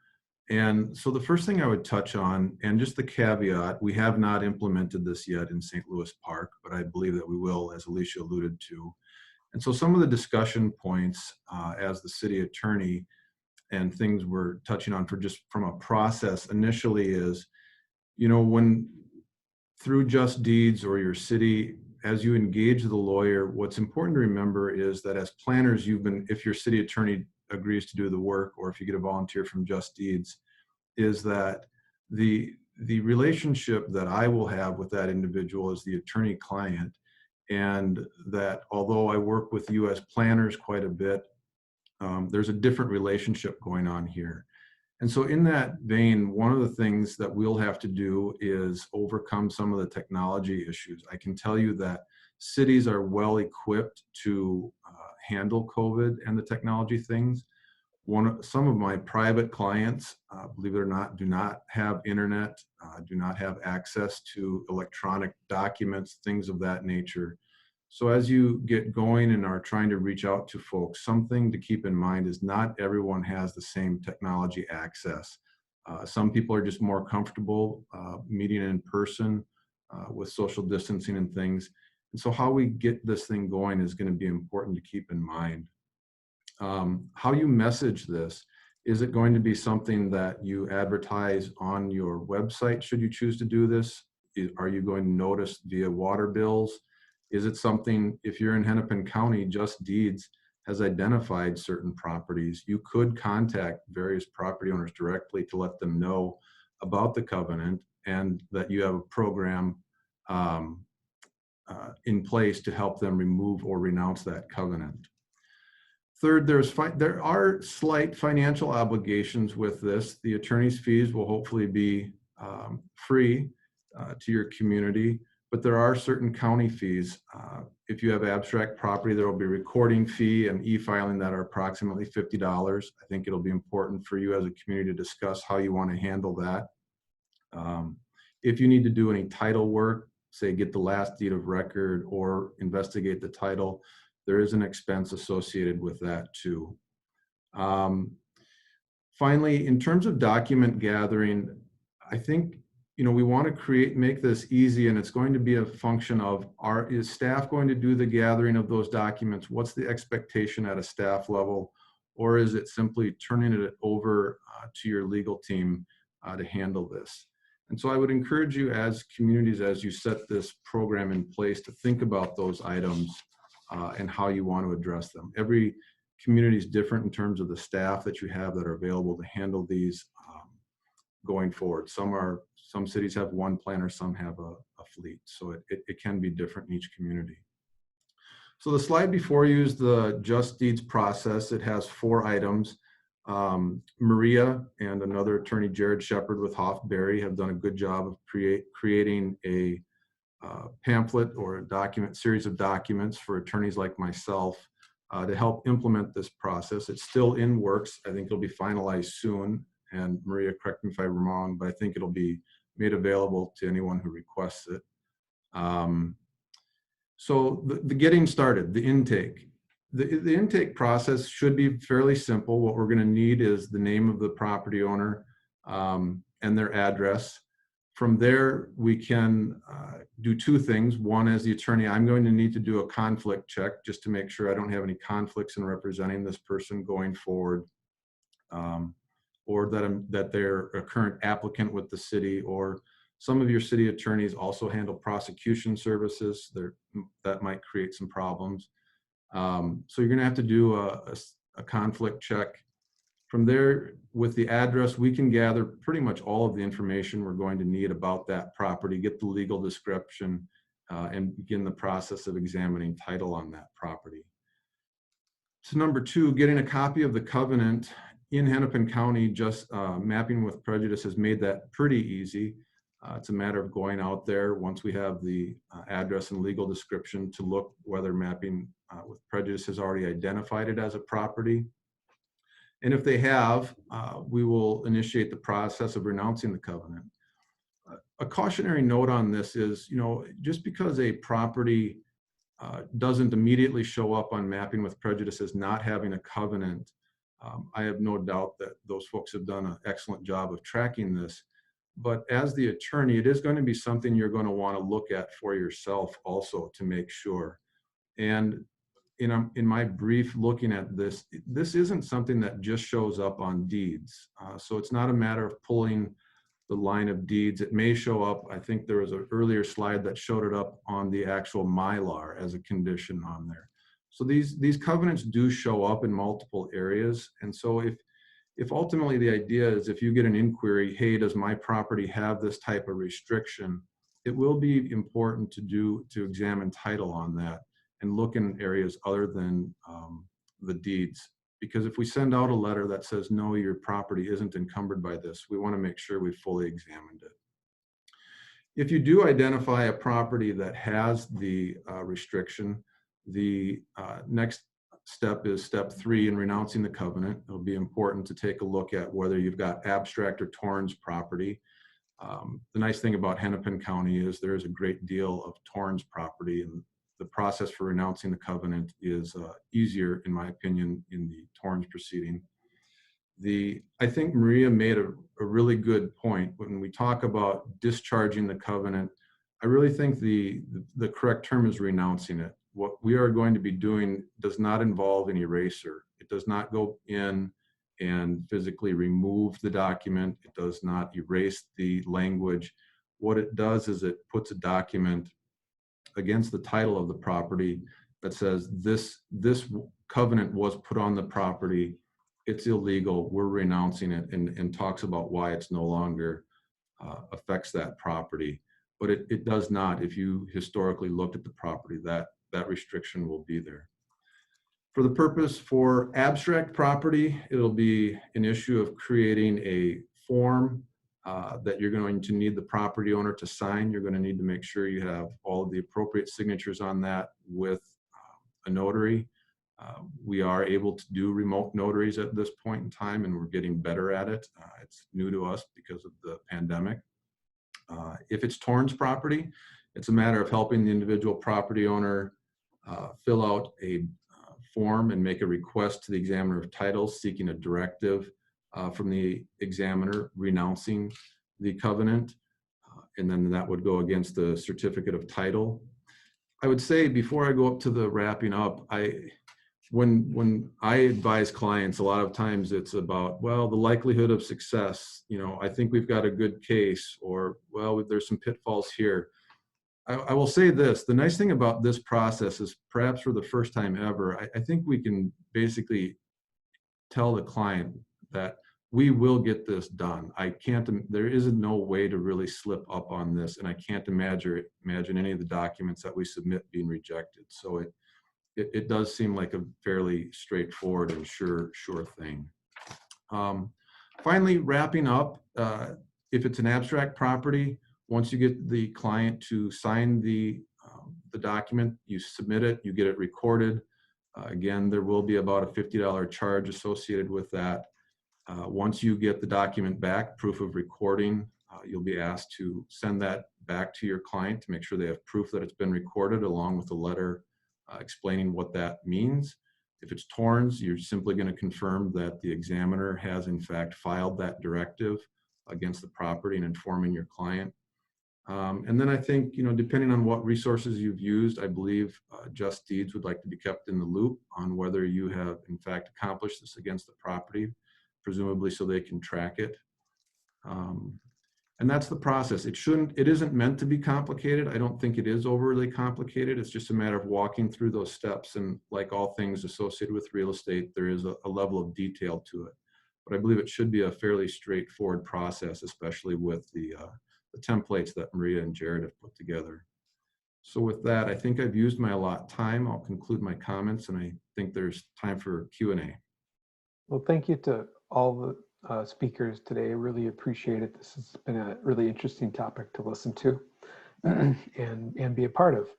And so the first thing I would touch on, and just the caveat, we have not implemented this yet in St. Louis Park, but I believe that we will, as Alicia alluded to. And so some of the discussion points as the city attorney and things we're touching on from a process initially is, when through Just Deeds or your city, as you engage the lawyer, what's important to remember is that as planners, if your city attorney agrees to do the work, or if you get a volunteer from Just Deeds, is that the relationship that I will have with that individual is the attorney-client, and that although I work with you as planners quite a bit, there's a different relationship going on here. And so in that vein, one of the things that we'll have to do is overcome some of the technology issues. I can tell you that cities are well equipped to handle COVID and the technology things. Some of my private clients, believe it or not, do not have internet, do not have access to electronic documents, things of that nature. So as you get going and are trying to reach out to folks, something to keep in mind is not everyone has the same technology access. Some people are just more comfortable meeting in person with social distancing and things. And so how we get this thing going is going to be important to keep in mind. How you message this, is it going to be something that you advertise on your website should you choose to do this? Are you going to notice via water bills? Is it something, if you're in Hennepin County, Just Deeds has identified certain properties, you could contact various property owners directly to let them know about the covenant and that you have a program in place to help them remove or renounce that covenant. Third, there are slight financial obligations with this. The attorney's fees will hopefully be free to your community, but there are certain county fees. If you have abstract property, there will be a recording fee and e-filing that are approximately $50. I think it'll be important for you as a community to discuss how you want to handle that. If you need to do any title work, say get the last deed of record or investigate the title, there is an expense associated with that too. Finally, in terms of document gathering, I think we want to make this easy, and it's going to be a function of is staff going to do the gathering of those documents? What's the expectation at a staff level? Or is it simply turning it over to your legal team to handle this? And so I would encourage you as communities, as you set this program in place, to think about those items and how you want to address them. Every community is different in terms of the staff that you have that are available to handle these going forward. Some cities have one planner, some have a fleet. So it can be different in each community. So the slide before you is the Just Deeds process. It has 4 items. Maria and another attorney, Jared Shepard with Hoff-Berry, have done a good job of creating a pamphlet or a series of documents for attorneys like myself to help implement this process. It's still in works. I think it'll be finalized soon. And Maria, correct me if I'm wrong, but I think it'll be made available to anyone who requests it. So the getting started, the intake. The intake process should be fairly simple. What we're going to need is the name of the property owner and their address. From there, we can do two things. One, as the attorney, I'm going to need to do a conflict check just to make sure I don't have any conflicts in representing this person going forward, or that they're a current applicant with the city, or some of your city attorneys also handle prosecution services. That might create some problems. So you're going to have to do a conflict check. From there, with the address, we can gather pretty much all of the information we're going to need about that property, get the legal description, and begin the process of examining title on that property. So number two, getting a copy of the covenant in Hennepin County. Just Mapping with Prejudice has made that pretty easy. It's a matter of going out there once we have the address and legal description to look whether Mapping with Prejudice has already identified it as a property. And if they have, we will initiate the process of renouncing the covenant. A cautionary note on this is, just because a property doesn't immediately show up on Mapping with Prejudice as not having a covenant, I have no doubt that those folks have done an excellent job of tracking this. But as the attorney, it is going to be something you're going to want to look at for yourself also to make sure. And in my brief looking at this, this isn't something that just shows up on deeds. So it's not a matter of pulling the line of deeds. It may show up, I think there was an earlier slide that showed it up on the actual Mylar as a condition on there. So these covenants do show up in multiple areas. And so if ultimately the idea is, if you get an inquiry, hey, does my property have this type of restriction, it will be important to examine title on that and look in areas other than the deeds. Because if we send out a letter that says, no, your property isn't encumbered by this, we want to make sure we fully examined it. If you do identify a property that has the restriction, the next step is step 3 in renouncing the covenant. It'll be important to take a look at whether you've got abstract or Torrens property. The nice thing about Hennepin County is there is a great deal of Torrens property, and the process for renouncing the covenant is easier, in my opinion, in the Torrens proceeding. I think Maria made a really good point. When we talk about discharging the covenant, I really think the correct term is renouncing it. What we are going to be doing does not involve an eraser. It does not go in and physically remove the document. It does not erase the language. What it does is it puts a document against the title of the property that says this covenant was put on the property, it's illegal, we're renouncing it, and talks about why it's no longer affects that property. But it does not. If you historically looked at the property, that restriction will be there. For the purpose for abstract property, it'll be an issue of creating a form that you're going to need the property owner to sign. You're going to need to make sure you have all of the appropriate signatures on that with a notary. We are able to do remote notaries at this point in time, and we're getting better at it. It's new to us because of the pandemic. If it's Torrens property, it's a matter of helping the individual property owner fill out a form and make a request to the examiner of titles seeking a directive from the examiner renouncing the covenant, and then that would go against the certificate of title. I would say, before I go up to the wrapping up, when I advise clients, a lot of times it's about, well, the likelihood of success, I think we've got a good case, or, well, there's some pitfalls here. I will say this, the nice thing about this process is, perhaps for the first time ever, I think we can basically tell the client that we will get this done. There isn't no way to really slip up on this, and I can't imagine any of the documents that we submit being rejected. So it does seem like a fairly straightforward and sure thing. Finally, wrapping up, if it's an abstract property, once you get the client to sign the document, you submit it, you get it recorded. Again, there will be about a $50 charge associated with that. Once you get the document back, proof of recording, you'll be asked to send that back to your client to make sure they have proof that it's been recorded, along with a letter explaining what that means. If it's Torrens, you're simply going to confirm that the examiner has in fact filed that directive against the property and informing your client. And then I think, depending on what resources you've used, I believe Just Deeds would like to be kept in the loop on whether you have in fact accomplished this against the property, presumably so they can track it. And that's the process. It isn't meant to be complicated. I don't think it is overly complicated. It's just a matter of walking through those steps. And like all things associated with real estate, there is a level of detail to it. But I believe it should be a fairly straightforward process, especially with the templates that Maria and Jared have put together. So with that, I think I've used my allotted time. I'll conclude my comments, and I think there's time for Q&A. Well, thank you to all the speakers today. I really appreciate it. This has been a really interesting topic to listen to and be a part of.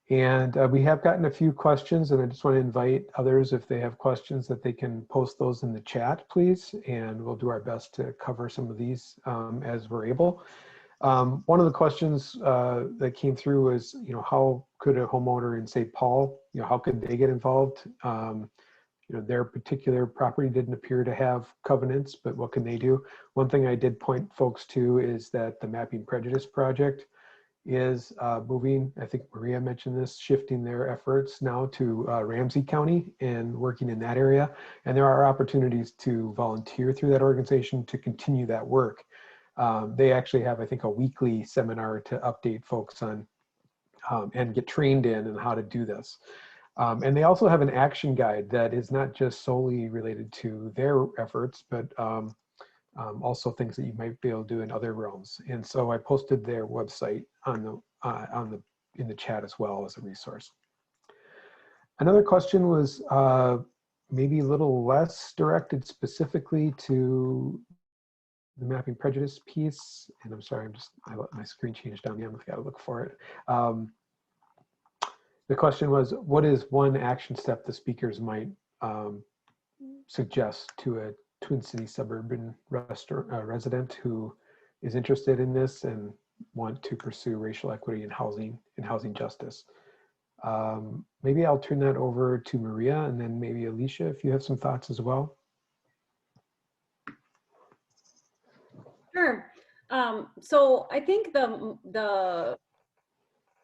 And we have gotten a few questions, and I just want to invite others, if they have questions, that they can post those in the chat, please. And we'll do our best to cover some of these as we're able. One of the questions that came through was, how could a homeowner in St. Paul, how could they get involved? Their particular property didn't appear to have covenants, but what can they do? One thing I did point folks to is that the Mapping Prejudice project is moving, I think Maria mentioned this, shifting their efforts now to Ramsey County and working in that area. And there are opportunities to volunteer through that organization to continue that work. They actually have, I think, a weekly seminar to update folks on and get trained in and how to do this. And they also have an action guide that is not just solely related to their efforts, but also things that you might be able to do in other realms. And so I posted their website in the chat as well as a resource. Another question was maybe a little less directed specifically to the Mapping Prejudice piece. And I'm sorry, my screen changed on me. I've got to look for it. The question was, what is one action step the speakers might suggest to a Twin City suburban resident who is interested in this and want to pursue racial equity in housing and housing justice? Maybe I'll turn that over to Maria, and then maybe Alicia, if you have some thoughts as well. Sure. So I think the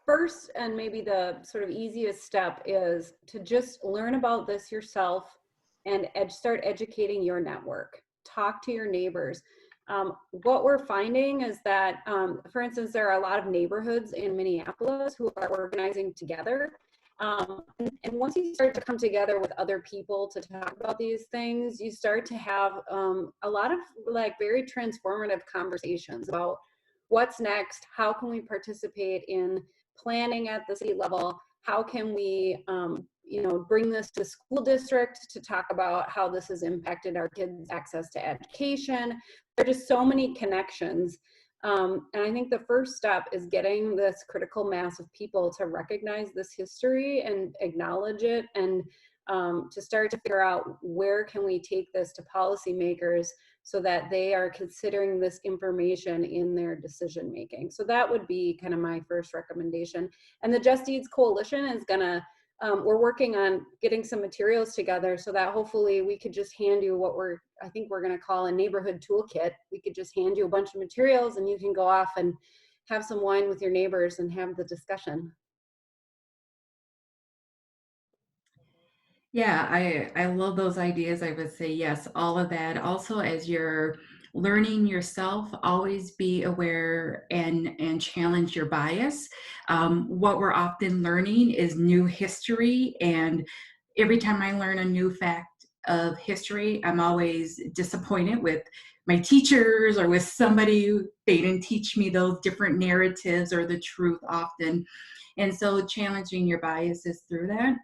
first and maybe the sort of easiest step is to just learn about this yourself and start educating your network. Talk to your neighbors. What we're finding is that, for instance, there are a lot of neighborhoods in Minneapolis who are organizing together. And once you start to come together with other people to talk about these things, you start to have a lot of very transformative conversations about what's next, how can we participate in planning at the city level, how can we bring this to school district to talk about how this has impacted our kids' access to education. There are just so many connections. And I think the first step is getting this critical mass of people to recognize this history and acknowledge it, and to start to figure out where can we take this to policymakers so that they are considering this information in their decision making. So that would be kind of my first recommendation. And the Just Deeds Coalition is gonna, we're working on getting some materials together so that hopefully we could just hand you what I think we're gonna call a neighborhood toolkit. We could just hand you a bunch of materials and you can go off and have some wine with your neighbors and have the discussion. Yeah, I love those ideas. I would say yes, all of that. Also, as you're learning yourself, always be aware and challenge your bias. What we're often learning is new history, and every time I learn a new fact of history, I'm always disappointed with my teachers or with somebody. They didn't teach me those different narratives or the truth often. And so challenging your biases through that.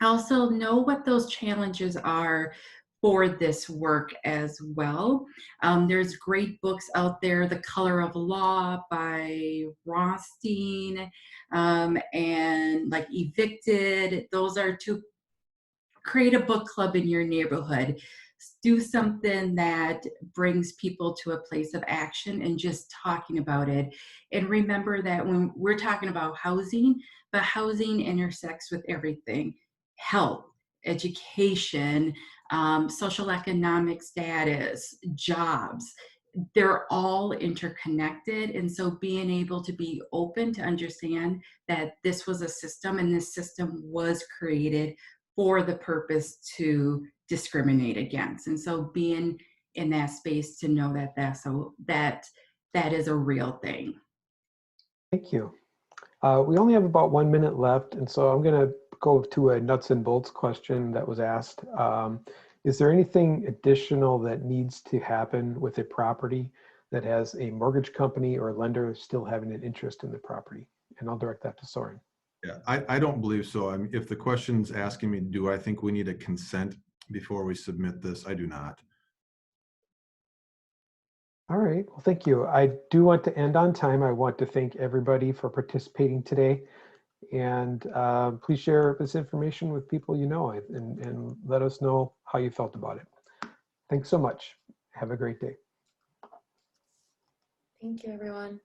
Also know what those challenges are for this work as well. There's great books out there, The Color of Law by Rothstein, and like Evicted. Those are to create a book club in your neighborhood. Do something that brings people to a place of action and just talking about it. And remember that when we're talking about housing, but housing intersects with everything. Health, education, social economic status, jobs. they're all interconnected. And so being able to be open to understand that this was a system and this system was created for the purpose to discriminate against. And so being in that space to know that that is a real thing. Thank you. We only have about 1 minute left, and so I'm going to go to a nuts and bolts question that was asked. Is there anything additional that needs to happen with a property that has a mortgage company or lender still having an interest in the property? And I'll direct that to Soren. Yeah, I don't believe so. I mean, if the question's asking me, do I think we need a consent before we submit this? I do not. All right, well, thank you. I do want to end on time. I want to thank everybody for participating today. And please share this information with people you know and let us know how you felt about it. Thanks so much. Have a great day. Thank you, everyone.